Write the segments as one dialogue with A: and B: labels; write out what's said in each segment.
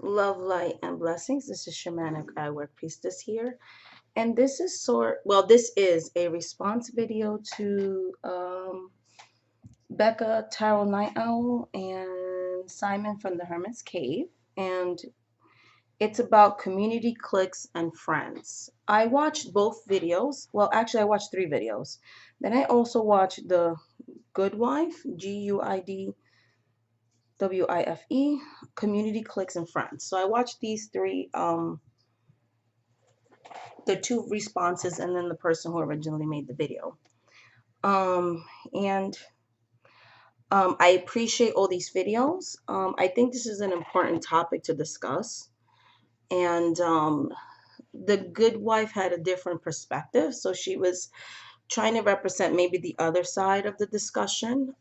A: Love, light, and blessings. This is Shamanic Eyework Priestess here. And this is a response video to Becca Tarot Night Owl and Simon from the Hermit's Cave. And it's about community cliques and friends. I watched both videos. Well, actually, I watched three videos. Then I also watched the Good Wife, GUIDWIFE, community cliques and friends. So I watched these three the two responses and then the person who originally made the video. And I appreciate all these videos. I think this is an important topic to discuss. And the good wife had a different perspective. So she was trying to represent maybe the other side of the discussion,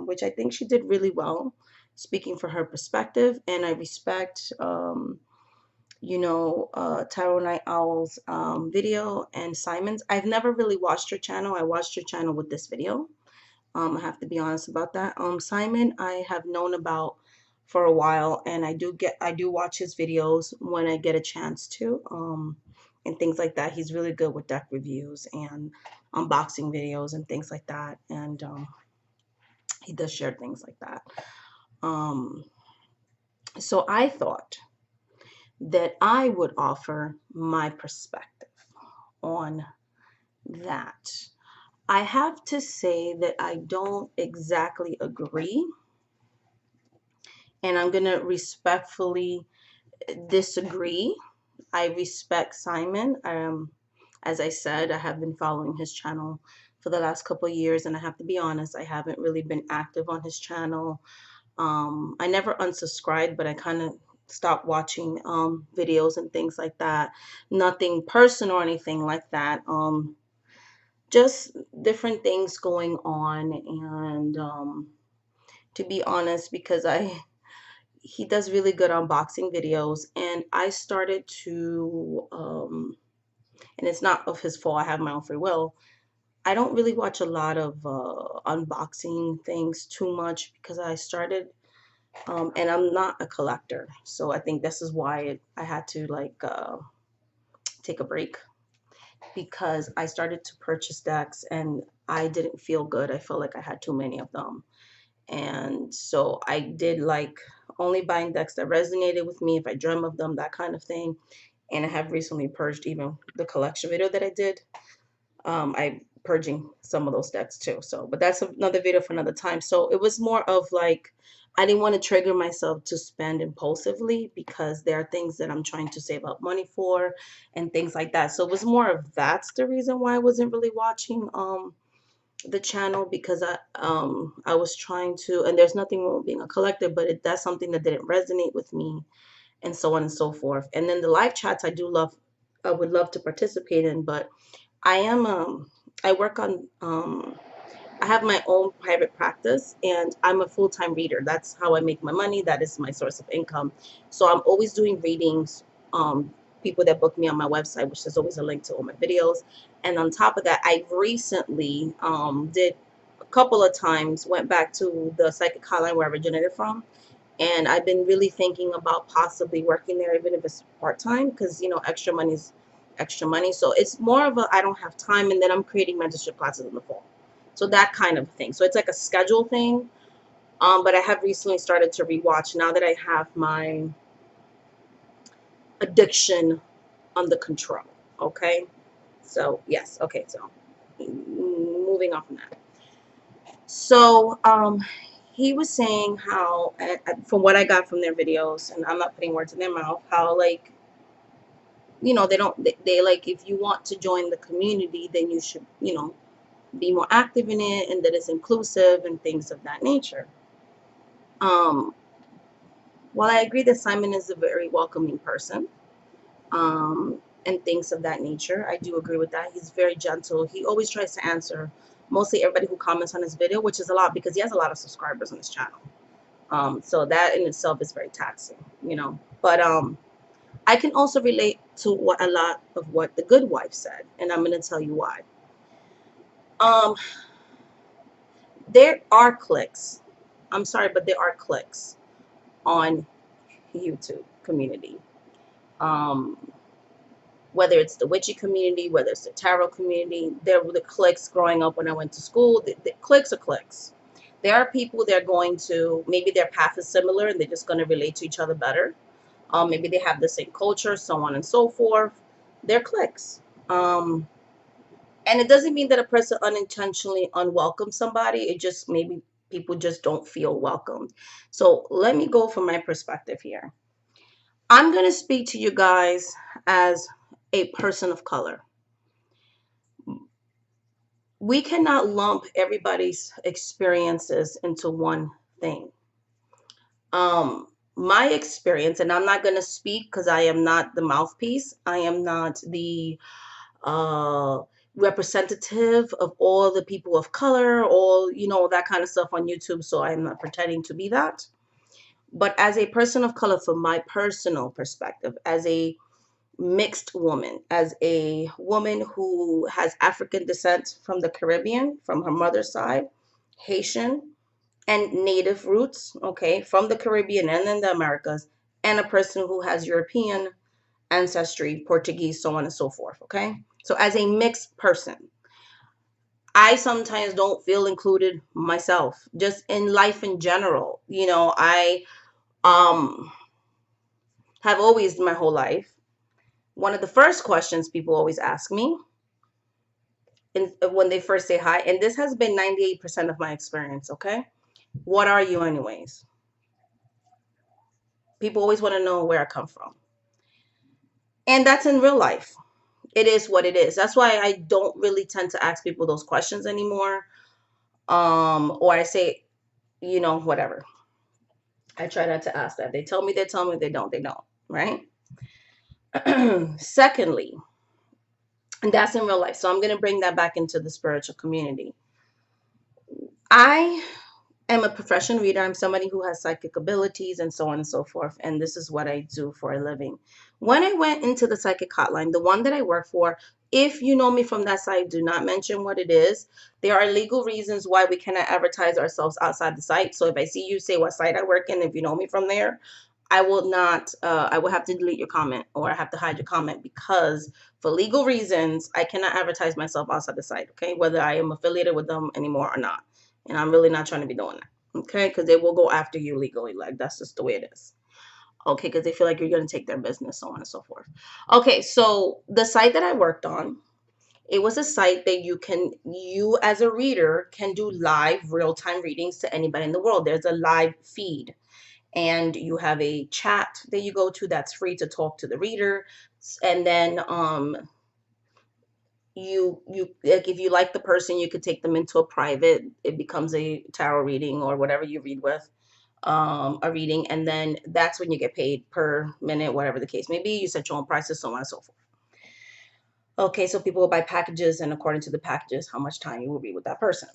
A: which I think she did really well, speaking for her perspective. And I respect Tarot Night Owl's video and Simon's. I've never really watched her channel. I watched her channel with this video. I have to be honest about that. Simon, I have known about for a while, and I do watch his videos when I get a chance to, and things like that. He's really good with deck reviews and unboxing videos and things like that, and he does share things like that. So I thought that I would offer my perspective on that. I have to say that I don't exactly agree, and I'm going to respectfully disagree. I respect Simon. As I said, I have been following his channel for the last couple of years, and I have to be honest, I haven't really been active on his channel. I never unsubscribed, but I kind of stopped watching videos and things like that. Nothing personal or anything like that. Just different things going on, and to be honest, because he does really good unboxing videos, and I started to and it's not of his fault, I have my own free will. I don't really watch a lot of unboxing things too much because I started and I'm not a collector, so I think this is why I had to take a break, because I started to purchase decks and I didn't feel good. I felt like I had too many of them. And so I did like only buying decks that resonated with me, if I dream of them, that kind of thing. And I have recently purged even the collection video that I did. I purging some of those decks too. So, but that's another video for another time. So it was more of like, I didn't want to trigger myself to spend impulsively because there are things that I'm trying to save up money for and things like that. So it was more of that's the reason why I wasn't really watching the channel, because I was trying to, and there's nothing wrong with being a collector, but that's something that didn't resonate with me, and so on and so forth. And then the live chats I would love to participate in, but I am I work on I have my own private practice, and I'm a full-time reader. That's how I make my money. That is my source of income. So I'm always doing readings. People that book me on my website, which is always a link to all my videos. And on top of that, I recently did a couple of times, went back to the psychic hotline where I originated from. And I've been really thinking about possibly working there, even if it's part-time, because, extra money is extra money. So it's more of a, I don't have time, and then I'm creating mentorship classes in the fall. So that kind of thing. So it's like a schedule thing. But I have recently started to rewatch now that I have my addiction under control. Okay. So yes. Okay. So moving on from that. So he was saying how, from what I got from their videos, and I'm not putting words in their mouth, how like, they like, if you want to join the community, then you should, be more active in it, and that it's inclusive and things of that nature. Um, while I agree that Simon is a very welcoming person, and things of that nature, I do agree with that. He's very gentle. He always tries to answer mostly everybody who comments on his video, which is a lot because he has a lot of subscribers on his channel. So that in itself is very taxing. But I can also relate to what a lot of what the good wife said, and I'm going to tell you why. Um, there are cliques. I'm sorry, but there are cliques on YouTube community. Um, whether it's the witchy community, whether it's the tarot community, there were the cliques growing up when I went to school. The cliques are cliques. There are people they're going to, maybe their path is similar and they're just going to relate to each other better. Maybe they have the same culture, so on and so forth. They're cliques. And it doesn't mean that a person unintentionally unwelcomes somebody. It just maybe people just don't feel welcomed. So let me go from my perspective here. I'm going to speak to you guys as a person of color. We cannot lump everybody's experiences into one thing. My experience, and I'm not going to speak because I am not the mouthpiece. I am not the uh, representative of all the people of color, all, that kind of stuff on YouTube. So I'm not pretending to be that. But as a person of color, from my personal perspective, as a mixed woman, as a woman who has African descent from the Caribbean, from her mother's side, Haitian, and native roots, okay, from the Caribbean and in the Americas, and a person who has European ancestry, Portuguese, so on and so forth, okay? So as a mixed person, I sometimes don't feel included myself, just in life in general. I um have always my whole life, one of the first questions people always ask me when they first say hi, and this has been 98% of my experience, okay? What are you anyways? People always want to know where I come from. And that's in real life. It is what it is. That's why I don't really tend to ask people those questions anymore. Or I say, whatever. I try not to ask that. They tell me, they tell me, they don't, right? Secondly, and that's in real life. So I'm going to bring that back into the spiritual community. I am a professional reader. I'm somebody who has psychic abilities and so on and so forth. And this is what I do for a living. When I went into the psychic hotline, the one that I work for, if you know me from that site, do not mention what it is. There are legal reasons why we cannot advertise ourselves outside the site. So if I see you say what site I work in, if you know me from there, I will not, I will have to delete your comment, or I have to hide your comment, because for legal reasons, I cannot advertise myself outside the site, okay? Whether I am affiliated with them anymore or not. And I'm really not trying to be doing that, okay? Because they will go after you legally. Like, that's just the way it is. Okay, because they feel like you're going to take their business, so on and so forth. Okay, so the site that I worked on, it was a site that you as a reader can do live real-time readings to anybody in the world. There's a live feed, and you have a chat that you go to that's free to talk to the reader. And then you like, if you like the person, you could take them into a private, it becomes a tarot reading or whatever you read with, a reading, and then that's when you get paid per minute, whatever the case may be. You set your own prices, so on and so forth. Okay, so people will buy packages, and according to the packages, how much time you will be with that person.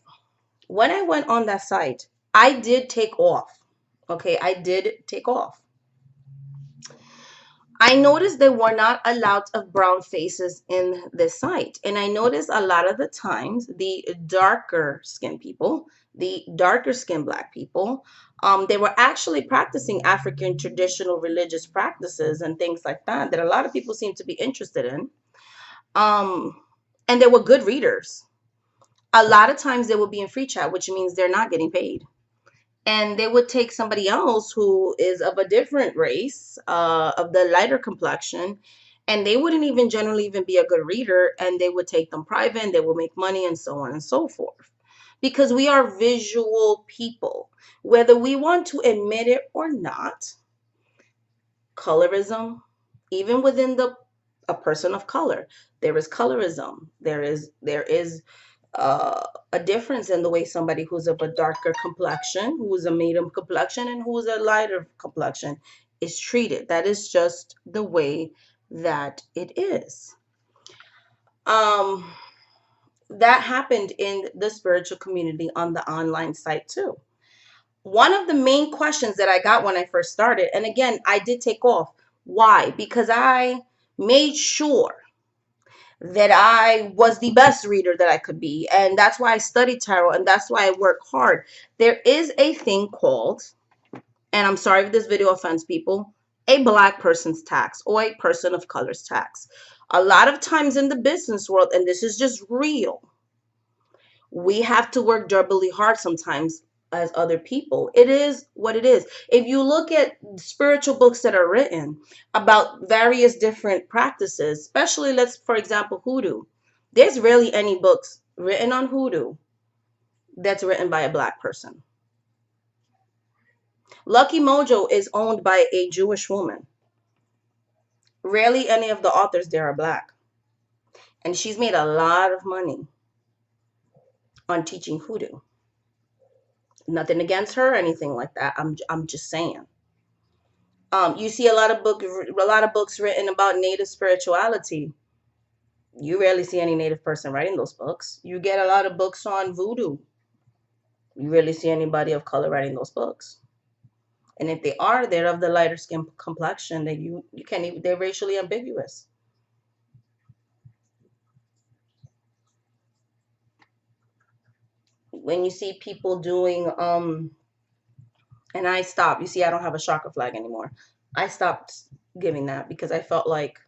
A: When I went on that site, I did take off. Okay, I did take off. I noticed there were not a lot of brown faces in this site. And I noticed a lot of the times the darker skinned people, the darker skinned Black people, they were actually practicing African traditional religious practices and things like that, that a lot of people seem to be interested in. And they were good readers. A lot of times they would be in free chat, which means they're not getting paid. And they would take somebody else who is of a different race, of the lighter complexion, and they wouldn't even generally even be a good reader, and they would take them private, and they will make money, and so on and so forth. Because we are visual people, whether we want to admit it or not. Colorism, even within a person of color, there is colorism. There is a difference in the way somebody who's of a darker complexion, who's a medium complexion, and who's a lighter complexion is treated. That is just the way that it is. That happened in the spiritual community on the online site too. One of the main questions that I got when I first started, and again, I did take off. Why? Because I made sure that I was the best reader that I could be. And that's why I studied tarot, and that's why I work hard. There is a thing called, and I'm sorry if this video offends people, a black person's tax or a person of color's tax. A lot of times in the business world, and this is just real, we have to work doubly hard sometimes as other people. It is what it is. If you look at spiritual books that are written about various different practices, especially, let's for example, hoodoo, there's rarely any books written on hoodoo that's written by a black person. Lucky Mojo is owned by a Jewish woman. Rarely any of the authors there are black. And she's made a lot of money on teaching hoodoo. Nothing against her or anything like that. I'm just saying. You see a lot of books written about native spirituality. You rarely see any native person writing those books. You get a lot of books on voodoo. You rarely see anybody of color writing those books. And if they are, they're of the lighter skin complexion that you can't even, they're racially ambiguous. When you see people doing and I stopped. You see, I don't have a chakra flag anymore. I stopped giving that because I felt like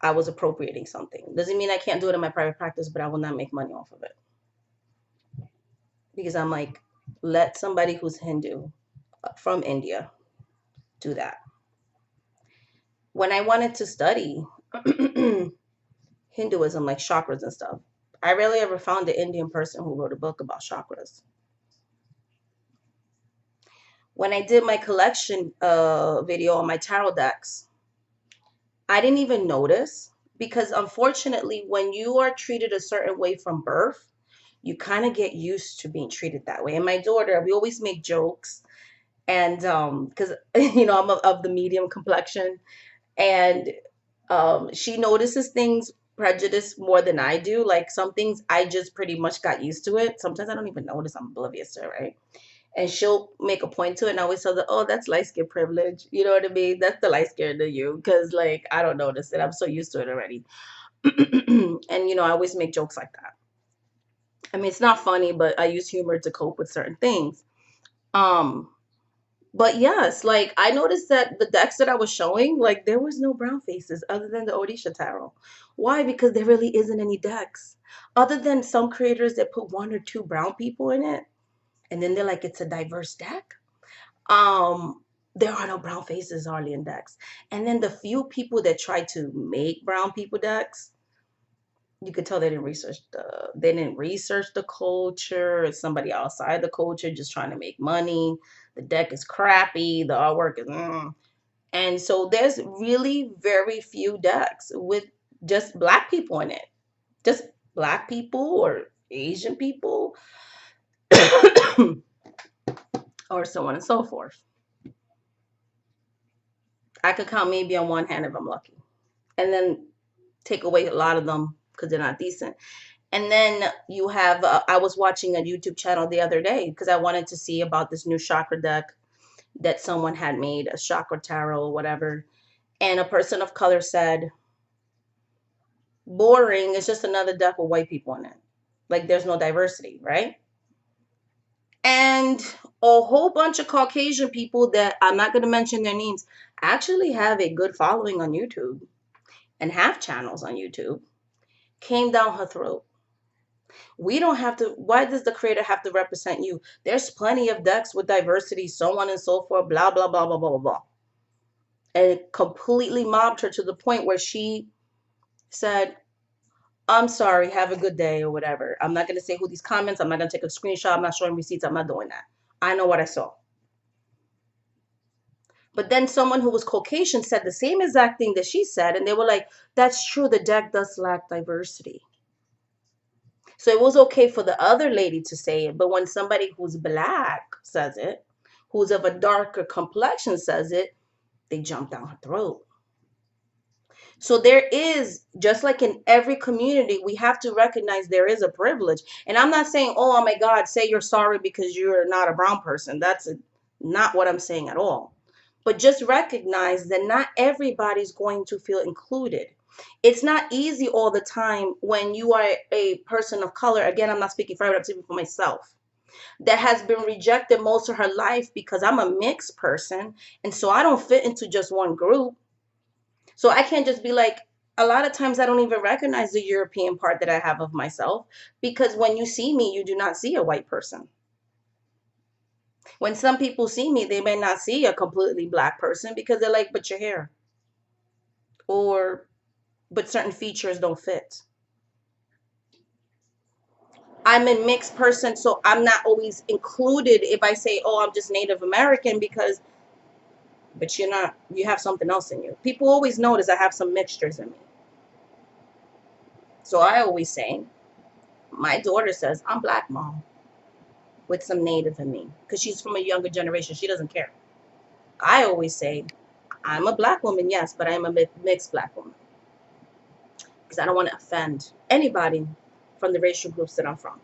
A: I was appropriating something. Doesn't mean I can't do it in my private practice, but I will not make money off of it. Because I'm like, let somebody who's Hindu from India do that. When I wanted to study Hinduism, like chakras and stuff, I rarely ever found an Indian person who wrote a book about chakras. When I did my collection video on my tarot decks, I didn't even notice because unfortunately, when you are treated a certain way from birth, you kind of get used to being treated that way. And my daughter, we always make jokes, and because I'm of the medium complexion, and she notices things prejudice more than I do. Like some things, I just pretty much got used to it. Sometimes I don't even notice. I'm oblivious to it, right? And she'll make a point to it, and I always tell her, "Oh, that's light skin privilege." You know what I mean? That's the light skin to you, because like I don't notice it. I'm so used to it already. And I always make jokes like that. I mean, it's not funny, but I use humor to cope with certain things. Um, but yes, like I noticed that the decks that I was showing, like there was no brown faces other than the Odisha tarot. Why? Because there really isn't any decks. Other than some creators that put one or two brown people in it, and then they're like, it's a diverse deck. Um, there are no brown faces hardly in decks. And then the few people that try to make brown people decks, you could tell they didn't research the culture. It's somebody outside the culture just trying to make money. The deck is crappy. The artwork is and so there's really very few decks with just black people in it. Just black people or Asian people or so on and so forth. I could count maybe on one hand if I'm lucky. And then take away a lot of them because they're not decent. And then you have, I was watching a YouTube channel the other day because I wanted to see about this new chakra deck that someone had made, a chakra tarot or whatever. And a person of color said, boring, it's just another deck with white people in it. Like there's no diversity, right? And a whole bunch of Caucasian people that I'm not going to mention their names actually have a good following on YouTube and have channels on YouTube came down her throat. We don't have to, why does the creator have to represent you? There's plenty of decks with diversity, so on and so forth, blah, blah, blah, blah, blah, blah, blah. And it completely mobbed her to the point where she said, I'm sorry, have a good day or whatever. I'm not going to say who these comments, I'm not going to take a screenshot, I'm not showing receipts, I'm not doing that. I know what I saw. But then someone who was Caucasian said the same exact thing that she said, and they were like, that's true, the deck does lack diversity. So it was okay for the other lady to say it, but when somebody who's black says it, who's of a darker complexion says it, they jump down her throat. So there is, just like in every community, we have to recognize there is a privilege. And I'm not saying, oh my God, say you're sorry because you're not a brown person. That's not what I'm saying at all. But just recognize that not everybody's going to feel included. It's not easy all the time when you are a person of color. Again, I'm not speaking for everyone, I'm speaking for myself. that has been rejected most of her life because I'm a mixed person. And so I don't fit into just one group. So I can't just be like, a lot of times I don't even recognize the European part that I have of myself, because when you see me, you do not see a white person. When some people see me, they may not see a completely black person because they're like, but your hair, or but certain features don't fit. I'm a mixed person, so I'm not always included if I say, oh, I'm just Native American, because, but you're not, you have something else in you. People always notice I have some mixtures in me. So I always say, my daughter says, I'm black, mom, with some Native in me, because she's from a younger generation. She doesn't care. I always say, I'm a black woman, yes, but I'm a mixed black woman, because I don't want to offend anybody from the racial groups that I'm from,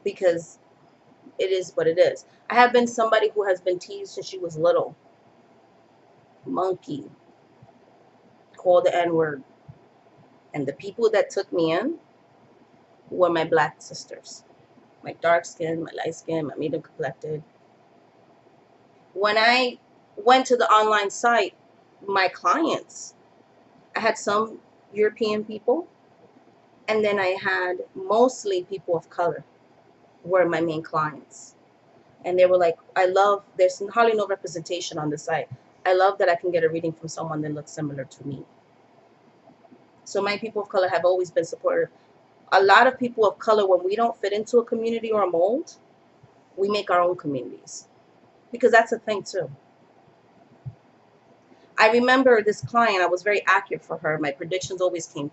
A: because it is what it is. I have been somebody who has been teased since she was little. Monkey, called the N-word. And the people that took me in were my black sisters. My dark skin, my light skin, my medium complected. When I went to the online site, my clients, I had some European people, and then I had mostly people of color were my main clients. And they were like, I love, there's hardly no representation on the site. I love that I can get a reading from someone that looks similar to me. So my people of color have always been supportive. A lot of people of color, when we don't fit into a community or a mold, we make our own communities, because that's a thing too. I remember this client, I was very accurate for her. My predictions always came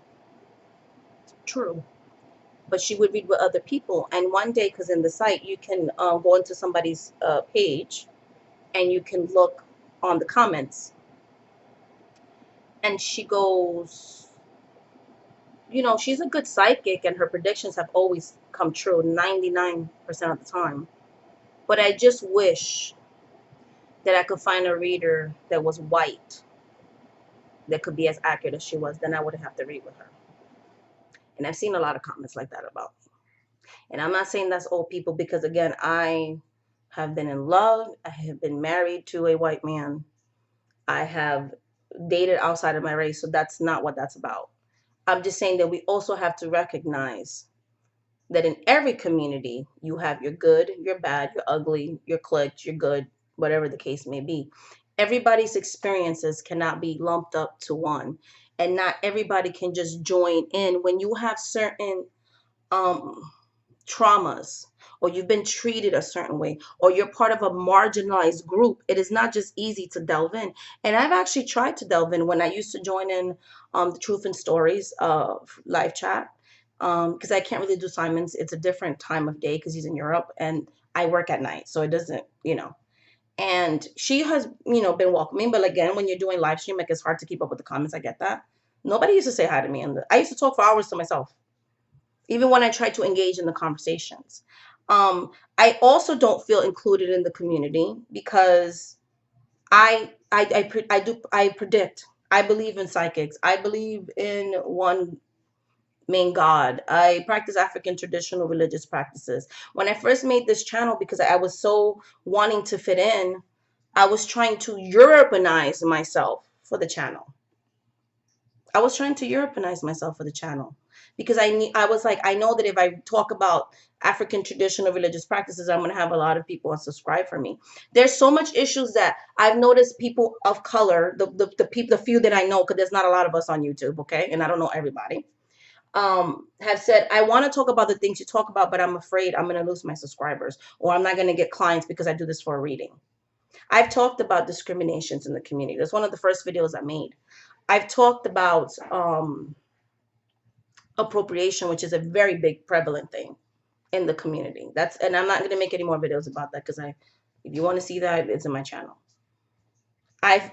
A: true, but she would read with other people. And one day, because in the site, you can go into somebody's page and you can look on the comments. And she goes, you know, she's a good psychic and her predictions have always come true 99% of the time. But I just wish that I could find a reader that was white that could be as accurate as she was. Then I wouldn't have to read with her. And I've seen a lot of comments like that about me. And I'm not saying that's all people, because again, I have been in love. I have been married to a white man. I have dated outside of my race. So that's not what that's about. I'm just saying that we also have to recognize that in every community, you have your good, your bad, your ugly, your clicked, your good, whatever the case may be. Everybody's experiences cannot be lumped up to one, and not everybody can just join in. When you have certain um, traumas, or you've been treated a certain way, or you're part of a marginalized group, it is not just easy to delve in. And I've actually tried to delve in when I used to join in the Truth and Stories live chat, because I can't really do Simon's. It's a different time of day because he's in Europe and I work at night, so it doesn't, you know. And she has, you know, been welcoming, but again, when you're doing live stream, like, it's hard to keep up with the comments. I get that. Nobody used to say hi to me, and I used to talk for hours to myself even when I try to engage in the conversations. I also don't feel included in the community because I predict. I believe in psychics. I believe in one main God. I practice African traditional religious practices. When I first made this channel, because I was so wanting to fit in, I was trying to Europeanize myself for the channel. I was trying to Europeanize myself for the channel because I was like, I know that if I talk about African traditional religious practices, I'm going to have a lot of people unsubscribe for me. There's so much issues that I've noticed people of color, the people, the few that I know, because there's not a lot of us on YouTube, okay, and I don't know everybody, have said, I want to talk about the things you talk about, but I'm afraid I'm going to lose my subscribers, or I'm not going to get clients because I do this for a reading. I've talked about discriminations in the community. That's one of the first videos I made. I've talked about appropriation, which is a very big prevalent thing in the community. And I'm not going to make any more videos about that because if you want to see that, it's in my channel. I've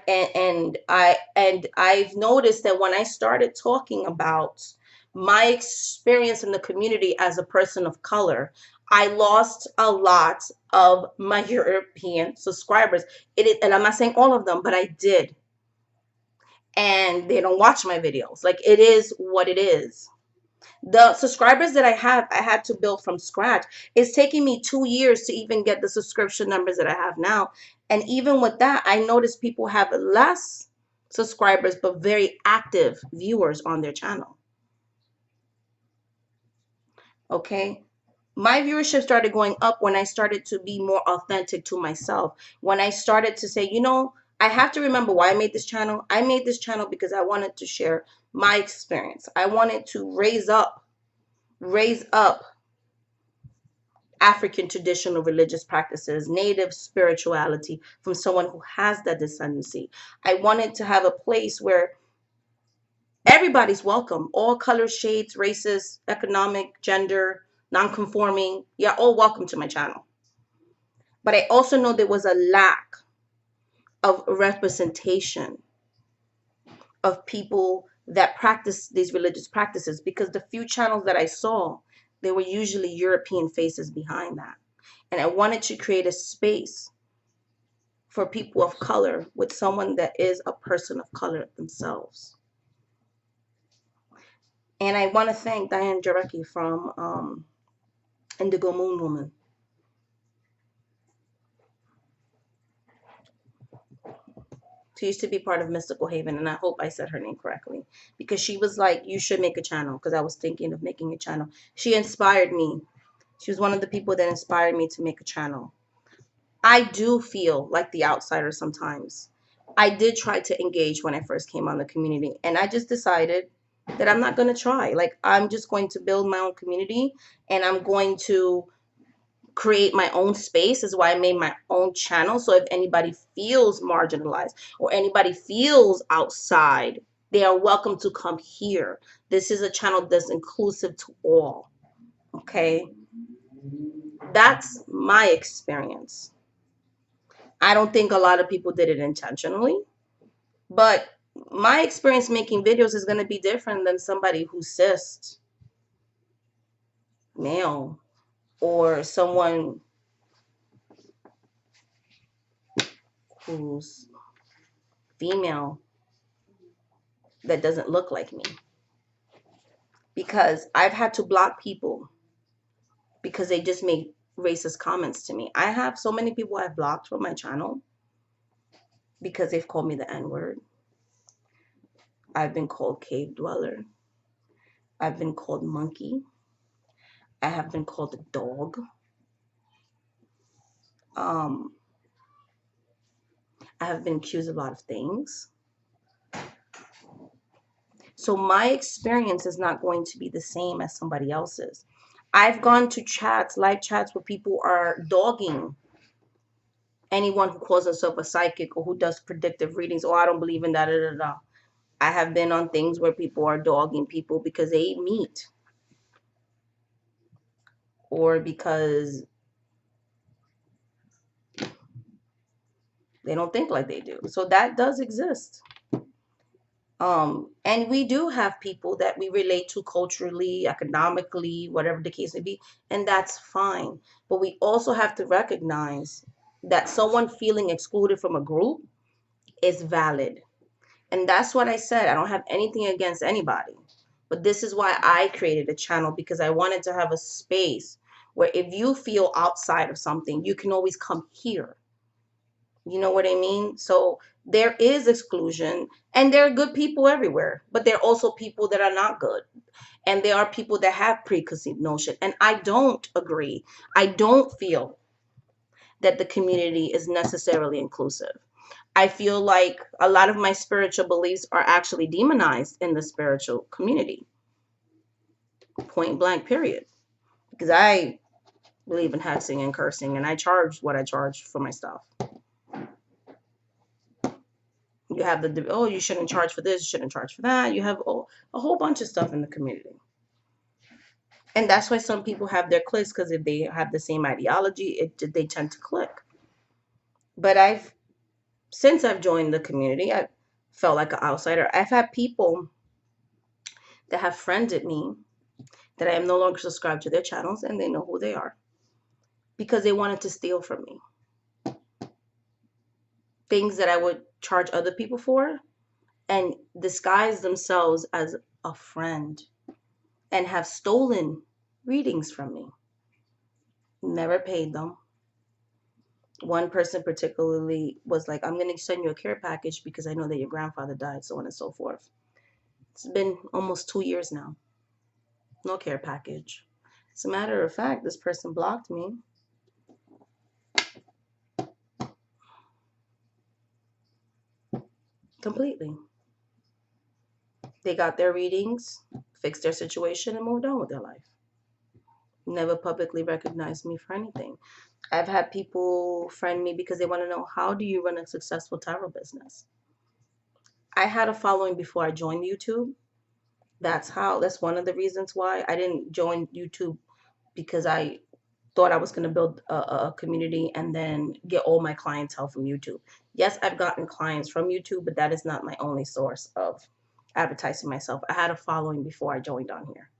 A: noticed that when I started talking about my experience in the community as a person of color, I lost a lot of my European subscribers. And I'm not saying all of them, but I did. And they don't watch my videos. Like, it is what it is. The subscribers that I have, I had to build from scratch. It's taking me 2 years to even get the subscription numbers that I have now. And even with that, I noticed people have less subscribers, but very active viewers on their channel. Okay. My viewership started going up when I started to be more authentic to myself. When I started to say, I have to remember why I made this channel. I made this channel because I wanted to share my experience. I wanted to raise up African traditional religious practices, native spirituality from someone who has that descendancy. I wanted to have a place where everybody's welcome, all colors, shades, races, economic, gender, non-conforming. You're all welcome to my channel. But I also know there was a lack of representation of people that practice these religious practices, because the few channels that I saw, there were usually European faces behind that. And I wanted to create a space for people of color with someone that is a person of color themselves. And I want to thank Diane Jarecki from Indigo Moon Woman. She used to be part of Mystical Haven, and I hope I said her name correctly, because she was like, you should make a channel, because I was thinking of making a channel. She inspired me. She was one of the people that inspired me to make a channel. I do feel like the outsider sometimes. I did try to engage when I first came on the community, and I just decided that I'm not going to try. Like, I'm just going to build my own community, and I'm going to create my own space. Is why I made my own channel. So if anybody feels marginalized or anybody feels outside, they are welcome to come here. This is a channel that's inclusive to all. Okay, that's my experience. I don't think a lot of people did it intentionally, but my experience making videos is going to be different than somebody who's cis, male, or someone who's female that doesn't look like me. Because I've had to block people because they just made racist comments to me. I have so many people I've blocked from my channel because they've called me the N-word. I've been called cave dweller. I've been called monkey. I have been called a dog. I have been accused of a lot of things. So my experience is not going to be the same as somebody else's. I've gone to chats, live chats, where people are dogging anyone who calls themselves a psychic or who does predictive readings. Oh, I don't believe in that. Da, da, da. I have been on things where people are dogging people because they eat meat or because they don't think like they do. So that does exist. And we do have people that we relate to culturally, economically, whatever the case may be, and that's fine. But we also have to recognize that someone feeling excluded from a group is valid. And that's what I said. I don't have anything against anybody. But this is why I created a channel, because I wanted to have a space where if you feel outside of something, you can always come here. You know what I mean? So there is exclusion, and there are good people everywhere, but there are also people that are not good. And there are people that have preconceived notion. And I don't agree. I don't feel that the community is necessarily inclusive. I feel like a lot of my spiritual beliefs are actually demonized in the spiritual community. Point blank, period. Because I believe in hexing and cursing, and I charge what I charge for my stuff. You have oh, you shouldn't charge for this, you shouldn't charge for that. You have a whole bunch of stuff in the community. And that's why some people have their cliques, because if they have the same ideology, they tend to click. But since I've joined the community, I felt like an outsider. I've had people that have friended me that I am no longer subscribed to their channels, and they know who they are, because they wanted to steal from me things that I would charge other people for and disguise themselves as a friend. and have stolen readings from me. Never paid them. One person particularly was like, I'm going to send you a care package because I know that your grandfather died, so on and so forth. It's been almost 2 years now. No care package. As a matter of fact, this person blocked me completely. They got their readings, fixed their situation, and moved on with their life. Never publicly recognized me for anything. I've had people friend me because they want to know, how do you run a successful tarot business? I had a following before I joined YouTube. That's one of the reasons why I didn't join YouTube, because I thought I was going to build a community and then get all my clientele from YouTube. Yes, I've gotten clients from YouTube, but that is not my only source of advertising myself. I had a following before I joined on here.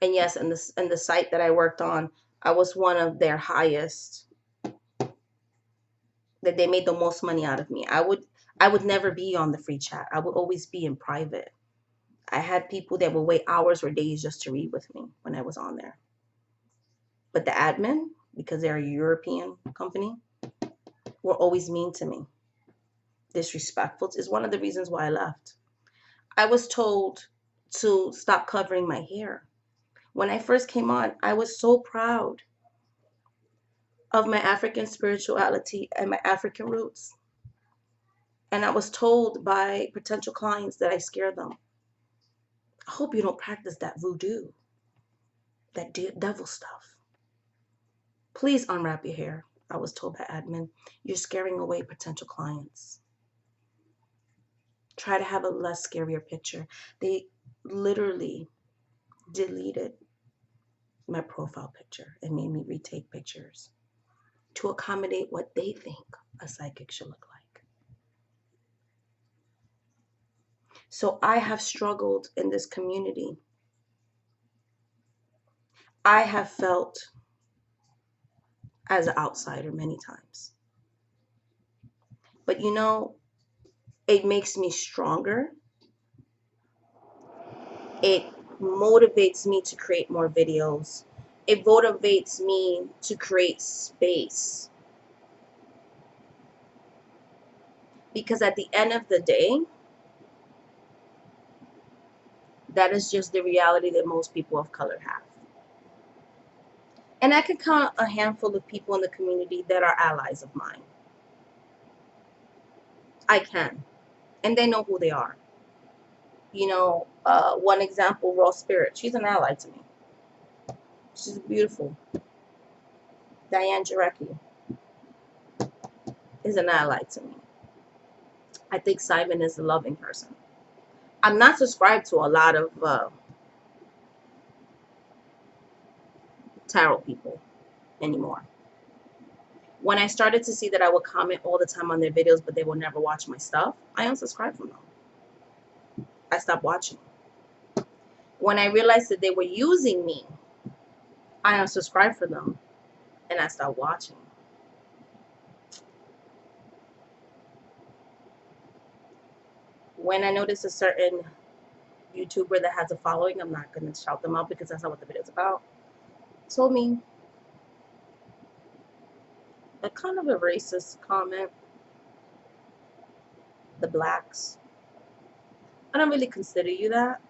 A: And yes, in the site that I worked on, I was one of their highest, that they made the most money out of me. I would never be on the free chat. I would always be in private. I had people that would wait hours or days just to read with me when I was on there. But the admin, because they're a European company, were always mean to me. Disrespectful is one of the reasons why I left. I was told to stop covering my hair. When I first came on, I was so proud of my African spirituality and my African roots. And I was told by potential clients that I scare them. I hope you don't practice that voodoo, that devil stuff. Please unwrap your hair, I was told by admin. You're scaring away potential clients. Try to have a less scarier picture. They literally deleted my profile picture and made me retake pictures to accommodate what they think a psychic should look like. So I have struggled in this community. I have felt as an outsider many times. But it makes me stronger. It motivates me to create more videos. It motivates me to create space. Because at the end of the day, that is just the reality that most people of color have. And I can count a handful of people in the community that are allies of mine. I can. And they know who they are. One example, Raw Spirit. She's an ally to me. She's beautiful. Diane Jarecki is an ally to me. I think Simon is a loving person. I'm not subscribed to a lot of tarot people anymore. When I started to see that I would comment all the time on their videos, but they will never watch my stuff, I unsubscribed from them. I stopped watching. When I realized that they were using me, I unsubscribed from them and I stopped watching. When I notice a certain YouTuber that has a following, I'm not going to shout them out because that's not what the video is about, told me a kind of a racist comment. The blacks, I don't really consider you that.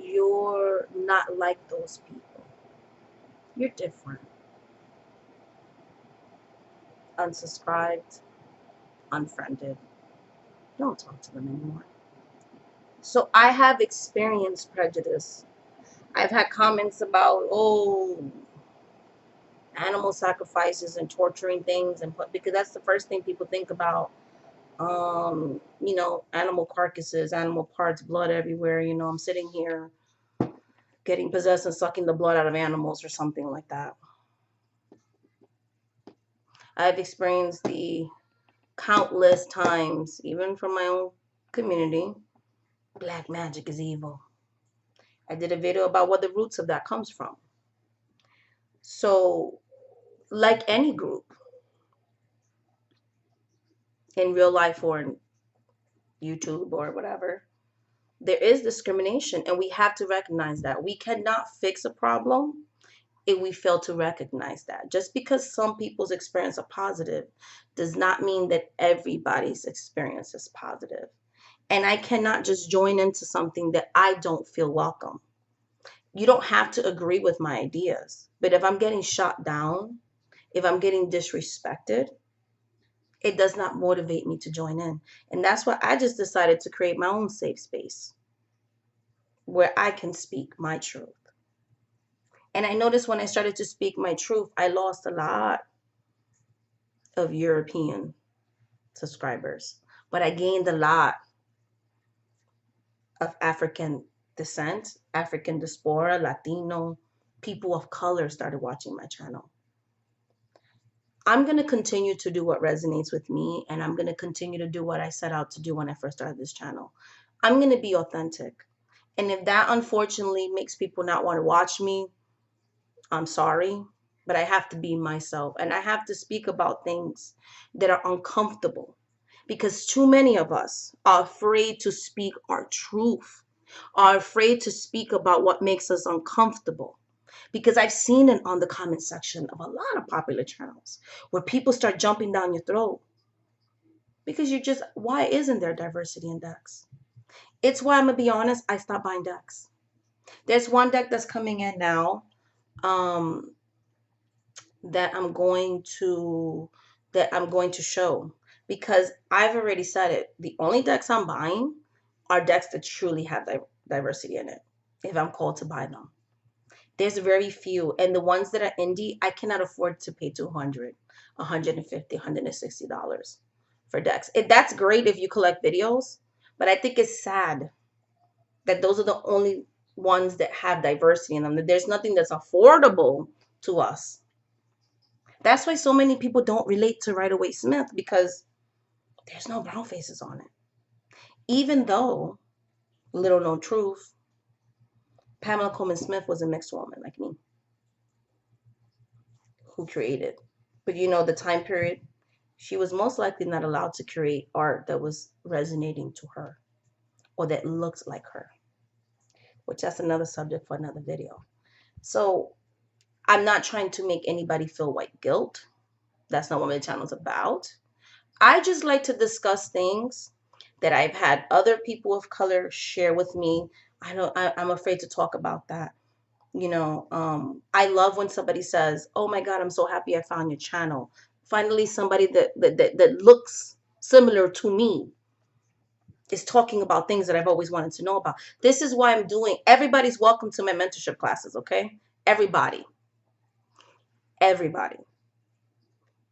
A: You're not like those people. You're different. Unsubscribed, unfriended. Don't talk to them anymore. So I have experienced prejudice. I've had comments about, animal sacrifices and torturing things, because that's the first thing people think about. Animal carcasses, animal parts, blood everywhere. I'm sitting here getting possessed and sucking the blood out of animals or something like that. I've experienced the countless times, even from my own community, black magic is evil. I did a video about what the roots of that comes from. So, like any group, in real life or in YouTube or whatever. There is discrimination, and we have to recognize that. We cannot fix a problem if we fail to recognize that. Just because some people's experience are positive does not mean that everybody's experience is positive. And I cannot just join into something that I don't feel welcome. You don't have to agree with my ideas, but if I'm getting shot down, if I'm getting disrespected, it does not motivate me to join in. And that's why I just decided to create my own safe space where I can speak my truth. And I noticed when I started to speak my truth, I lost a lot of European subscribers, but I gained a lot of African descent, African diaspora, Latino, people of color started watching my channel. I'm going to continue to do what resonates with me, and I'm going to continue to do what I set out to do when I first started this channel. I'm going to be authentic. And if that unfortunately makes people not want to watch me, I'm sorry, but I have to be myself, and I have to speak about things that are uncomfortable because too many of us are afraid to speak our truth, are afraid to speak about what makes us uncomfortable. Because I've seen it on the comment section of a lot of popular channels where people start jumping down your throat because why isn't there diversity in decks? It's why I'm gonna be honest, I stopped buying decks. There's one deck that's coming in now, um, that I'm going to show because I've already said it. The only decks I'm buying are decks that truly have diversity in it. If I'm called to buy them, there's very few, and the ones that are indie, I cannot afford to pay $200, $150, $160 for decks. That's great if you collect videos, but I think it's sad that those are the only ones that have diversity in them. That there's nothing that's affordable to us. That's why so many people don't relate to Rider Waite Smith, because there's no brown faces on it. Even though, little known truth, Pamela Coleman Smith was a mixed woman like me who created. But you know, the time period, she was most likely not allowed to create art that was resonating to her or that looked like her, which that's another subject for another video. So I'm not trying to make anybody feel white guilt. That's not what my channel is about. I just like to discuss things that I've had other people of color share with me. I'm afraid to talk about that. You know, I love when somebody says, "Oh my God, I'm so happy I found your channel." Finally, somebody that looks similar to me is talking about things that I've always wanted to know about. This is why I'm doing. Everybody's welcome to my mentorship classes, okay? Everybody, everybody.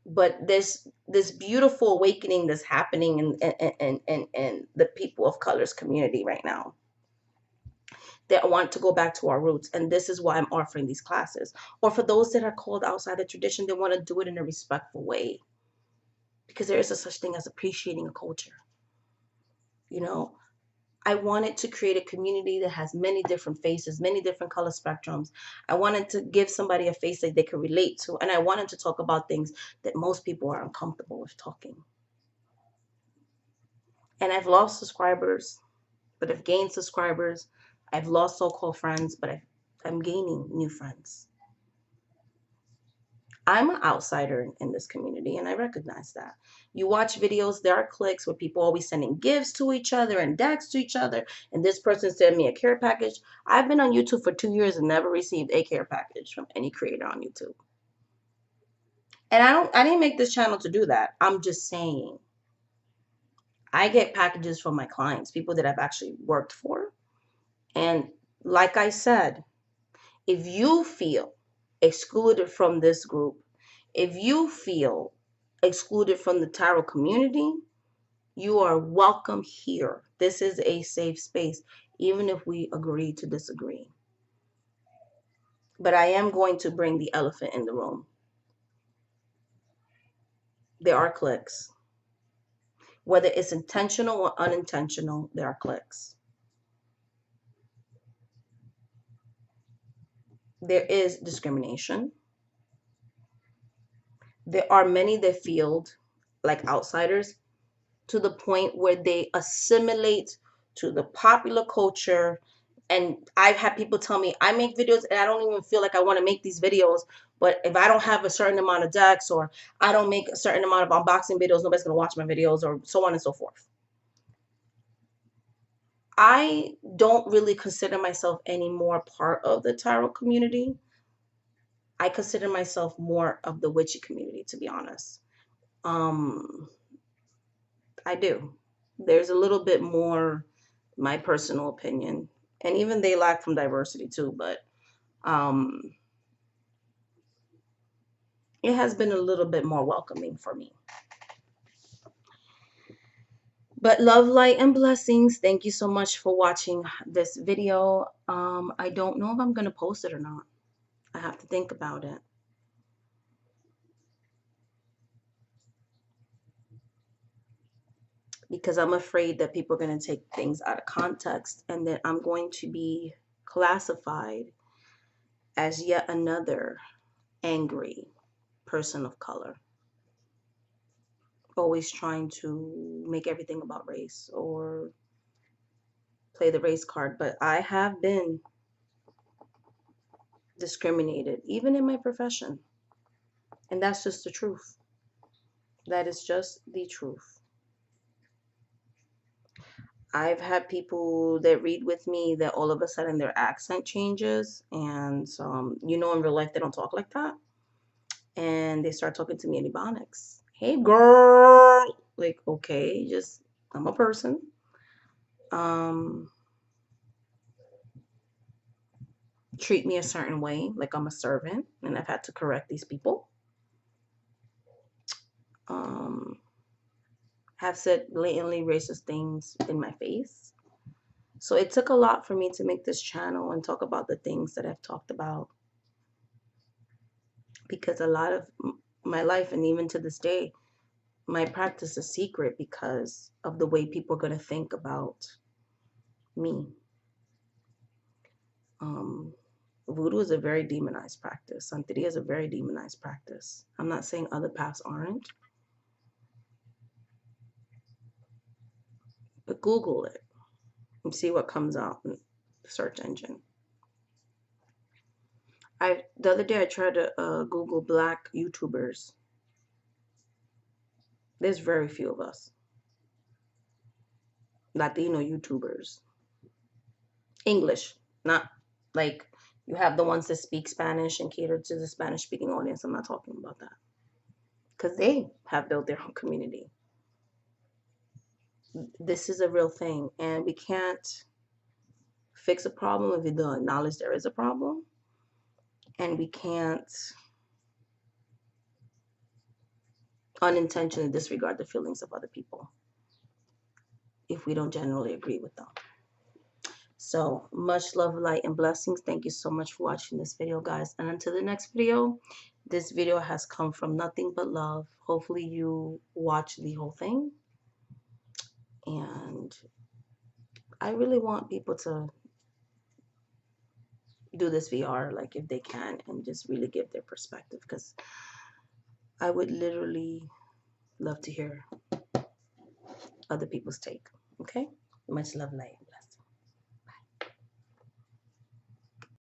A: But this beautiful awakening that's happening in the people of color's community right now, that want to go back to our roots. And this is why I'm offering these classes. Or for those that are called outside the tradition, they want to do it in a respectful way. Because there is a such thing as appreciating a culture. You know, I wanted to create a community that has many different faces, many different color spectrums. I wanted to give somebody a face that they could relate to. And I wanted to talk about things that most people are uncomfortable with talking. And I've lost subscribers, but I've gained subscribers. I've lost so-called friends, but I'm gaining new friends. I'm an outsider in this community, and I recognize that. You watch videos, there are cliques where people always sending gifts to each other and decks to each other, and this person sent me a care package. I've been on YouTube for 2 years and never received a care package from any creator on YouTube. And I didn't make this channel to do that. I'm just saying, I get packages from my clients, people that I've actually worked for. And like I said, if you feel excluded from this group, if you feel excluded from the tarot community, you are welcome here. This is a safe space, even if we agree to disagree. But I am going to bring the elephant in the room. There are cliques. Whether it's intentional or unintentional, there are cliques. There is discrimination. There are many that feel like outsiders. to the point where they assimilate to the popular culture. And I've had people tell me, I make videos and I don't even feel like I want to make these videos, but if I don't have a certain amount of decks, or I don't make a certain amount of unboxing videos, nobody's going to watch my videos, or so on and so forth. I don't really consider myself any more part of the tarot community. I consider myself more of the witchy community, to be honest. Um, I do. There's a little bit more, my personal opinion, and even they lack from diversity too, but um, it has been a little bit more welcoming for me. But love, light, and blessings. Thank you so much for watching this video. I don't know if I'm going to post it or not. I have to think about it. Because I'm afraid that people are going to take things out of context, and that I'm going to be classified as yet another angry person of color, always trying to make everything about race or play the race card. But I have been discriminated, even in my profession. And that's just the truth. That is just the truth. I've had people that read with me that all of a sudden their accent changes, and in real life they don't talk like that, and they start talking to me in Ebonics. Hey girl, like, okay, just, I'm a person. Treat me a certain way, like I'm a servant, and I've had to correct these people. Have said blatantly racist things in my face. So it took a lot for me to make this channel and talk about the things that I've talked about, because a lot of my life, and even to this day, my practice is secret because of the way people are going to think about me. Voodoo is a very demonized practice. Santeria is a very demonized practice. I'm not saying other paths aren't, but Google it and see what comes out in the search engine. The other day I tried to Google black YouTubers. There's very few of us. Latino YouTubers. English, not like you have the ones that speak Spanish and cater to the Spanish speaking audience. I'm not talking about that, because they have built their own community. This is a real thing, and we can't fix a problem if we don't acknowledge there is a problem, and we can't unintentionally disregard the feelings of other people if we don't generally agree with them. So much love, light, and blessings. Thank you so much for watching this video, guys. And until the next video, this video has come from nothing but love. Hopefully you watch the whole thing. And I really want people to do this VR, like, if they can, and just really give their perspective, because I would literally love to hear other people's take. Okay? Much love, light.